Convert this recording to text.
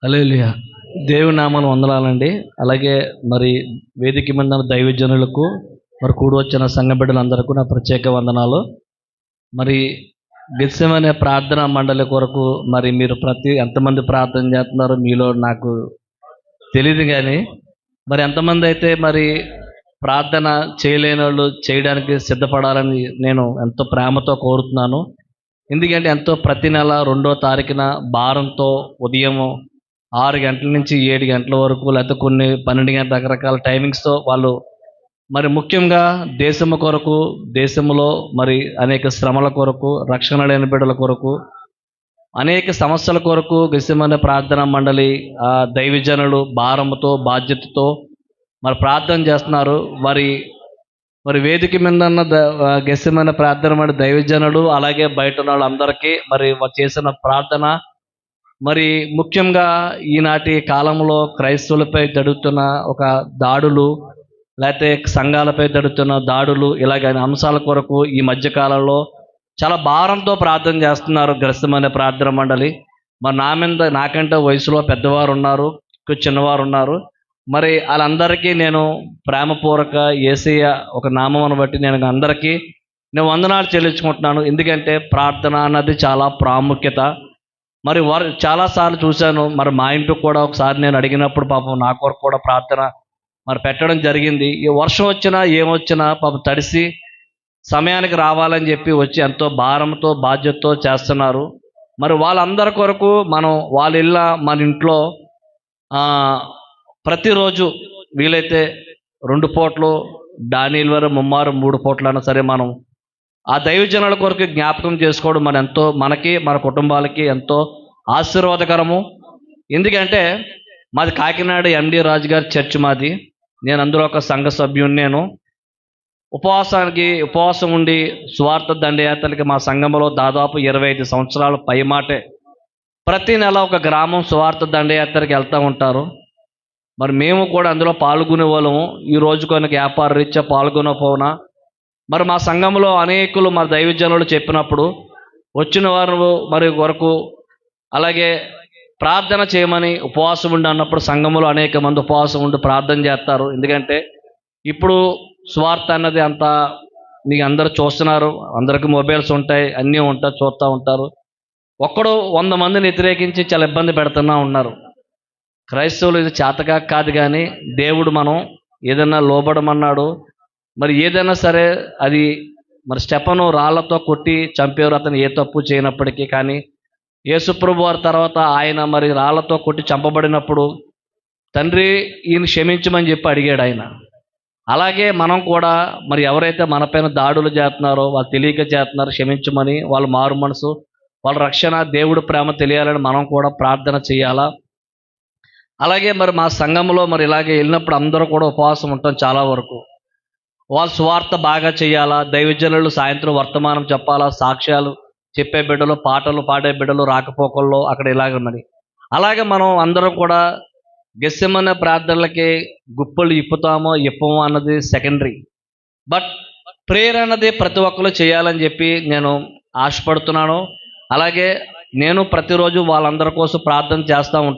హల్లెలూయా. దేవుని నామాన్ని వందనాలండి. అలాగే మరి వేదిక మీద ఉన్న దైవజనులకు, మరి కూడి వచ్చిన సంఘ బిడ్డలందరికీ నా ప్రత్యేక వందనాలు. మరి గెత్సెమనే ప్రార్థనా మండలి కొరకు మరి మీరు ఎంతమంది ప్రార్థన చేస్తున్నారో మీలో నాకు తెలియదు, కానీ మరి ఎంతమంది అయితే మరి ప్రార్థన చేయలేని వాళ్ళు చేయడానికి సిద్ధపడాలని నేను ఎంతో ప్రేమతో కోరుతున్నాను. ఎందుకంటే ప్రతి నెల 2వ తారీఖున భారంతో ఉదయం 6 గంటల నుంచి 7 గంటల వరకు, లేకపోతే కొన్ని 12 గంటల రకరకాల టైమింగ్స్తో వాళ్ళు మరి ముఖ్యంగా దేశము కొరకు, దేశంలో మరి అనేక శ్రమల కొరకు, రక్షణ లేని బిడ్డల కొరకు, అనేక సమస్యల కొరకు గెత్సెమనే ప్రార్థనా మండలి దైవజనులు భారముతో బాధ్యతతో మరి ప్రార్థన చేస్తున్నారు. మరి వేదిక మీద ఉన్న గెత్సెమనే ప్రార్థన మండలి దైవజనులు అలాగే బయట ఉన్న వాళ్ళందరికీ మరి చేసిన ప్రార్థన మరి ముఖ్యంగా ఈనాటి కాలంలో క్రైస్తవులపై జరుగుతున్న ఒక దాడులు, లేకపోతే సంఘాలపై జరుగుతున్న దాడులు, ఇలాగ అంశాల కొరకు ఈ మధ్యకాలంలో చాలా భారంతో ప్రార్థన చేస్తున్నారు గెత్సెమనే ప్రార్థన మండలి. మరి నాకంటే వయసులో పెద్దవారు ఉన్నారు, చిన్నవారు ఉన్నారు. మరి వాళ్ళందరికీ నేను ప్రేమపూర్వక యేసయ్య ఒక నామమును బట్టి నేను అందరికీ వందనాలు చెల్లించుకుంటున్నాను. ఎందుకంటే ప్రార్థన అన్నది చాలా ప్రాముఖ్యత. మరి చాలాసార్లు చూశాను. మరి మా ఇంటికి కూడా ఒకసారి నేను అడిగినప్పుడు పాపం నా కొరకు కూడా ప్రార్థన మరి పెట్టడం జరిగింది. ఈ వర్షం వచ్చినా ఏమొచ్చినా పాపం తడిసి సమయానికి రావాలని చెప్పి వచ్చి ఎంతో భారంతో బాధ్యతతో చేస్తున్నారు. మరి వాళ్ళందరి కొరకు మన ఇంట్లో ప్రతిరోజు వీలైతే 2 పూటలు, డానియల్ వారు ముమ్మారు 3 పూటలైనా సరే మనం ఆ దైవజనుల కొరకు జ్ఞాపకం చేసుకోవడం మనకి మన కుటుంబాలకి ఎంతో ఆశీర్వాదకరము. ఎందుకంటే మాది కాకినాడ ఎండి రాజు గారి చర్చ్ మాది. నేను అందులో ఒక సంఘ సభ్యుని. నేను ఉపవాసం ఉండి సువార్త దండయాత్రలకి మా సంఘంలో దాదాపు 25 సంవత్సరాలు పైమాటే ప్రతి నెల ఒక గ్రామం సువార్త దండయాత్రకి వెళ్తూ ఉంటారు. మరి మేము కూడా అందులో పాల్గొనే వాళ్ళము. ఈ రోజు కొన్ని వ్యాపార రీత్యా పాల్గొనకపోయినా మరి మా సంఘంలో అనేకులు మా దైవజనులు చెప్పినప్పుడు వచ్చిన వారు మరి వరకు అలాగే ప్రార్థన చేయమని ఉపవాసం ఉండి అన్నప్పుడు సంఘంలో అనేక మంది ఉపవాసం ఉండి ప్రార్థన చేస్తారు. ఎందుకంటే ఇప్పుడు స్వార్థ అన్నది అంతా మీకు అందరూ చూస్తున్నారు, అందరికీ మొబైల్స్ ఉంటాయి, అన్నీ ఉంటాయి, చూస్తూ ఉంటారు. 100 మందిని వ్యతిరేకించి చాలా ఇబ్బంది పెడుతున్నా ఉన్నారు. క్రైస్తవులు ఇది చేతగా కాదు, కానీ దేవుడు మనం ఏదైనా లోబడమన్నాడు. మరి ఏదైనా సరే అది మరి స్టెఫను రాళ్లతో కొట్టి చంపేవారు, అతను ఏ తప్పు చేయనప్పటికీ. కానీ యేసుప్రభు వారి తర్వాత ఆయన మరి రాళ్లతో కొట్టి చంపబడినప్పుడు తండ్రి ఈయన క్షమించమని చెప్పి అడిగాడు ఆయన. అలాగే మనం కూడా మరి ఎవరైతే మనపైన దాడులు చేస్తున్నారో, వాళ్ళు తెలియక చేస్తున్నారు, క్షమించమని, వాళ్ళ మారు మనసు, వాళ్ళ రక్షణ, దేవుడు ప్రేమ తెలియాలని మనం కూడా ప్రార్థన చేయాలా. అలాగే మరి మా సంఘంలో మరి ఇలాగే వెళ్ళినప్పుడు అందరూ కూడా ఉపవాసం ఉంటాం. చాలా వరకు వాళ్ళు సువార్త బాగా చేయాలా, దైవజనులు సాయంత్రం వర్తమానం చెప్పాలా, సాక్ష్యాలు చెప్పే బిడ్డలు, పాటలు పాడే బిడ్డలు రాకపోకల్లో అక్కడ ఇలాగ మరి అలాగే మనం అందరం కూడా గెత్సెమనే ప్రార్థనలకి గుప్పలు ఇప్పమో అన్నది సెకండరీ. బట్ ప్రేయర్ అన్నది ప్రతి ఒక్కరు చేయాలని చెప్పి నేను ఆశపడుతున్నాను. అలాగే నేను ప్రతిరోజు వాళ్ళందరి కోసం ప్రార్థన చేస్తూ ఉంటాను.